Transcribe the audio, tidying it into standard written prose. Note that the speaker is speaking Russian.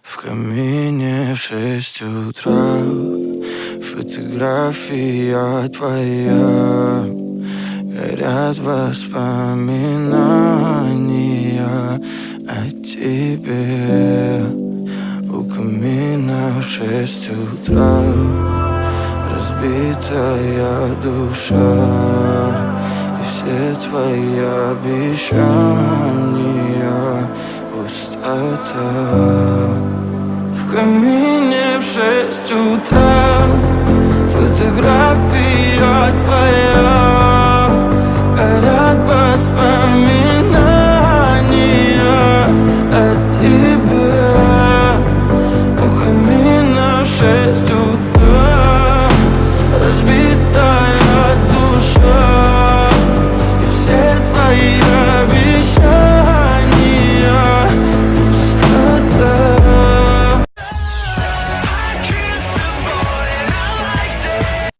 В камине в 6 утра фотография твоя. Горят воспоминания о тебе. У камина в 6 утра разбитая душа. И все твои обещания пустота. В камине в 6 утра фотография твоя.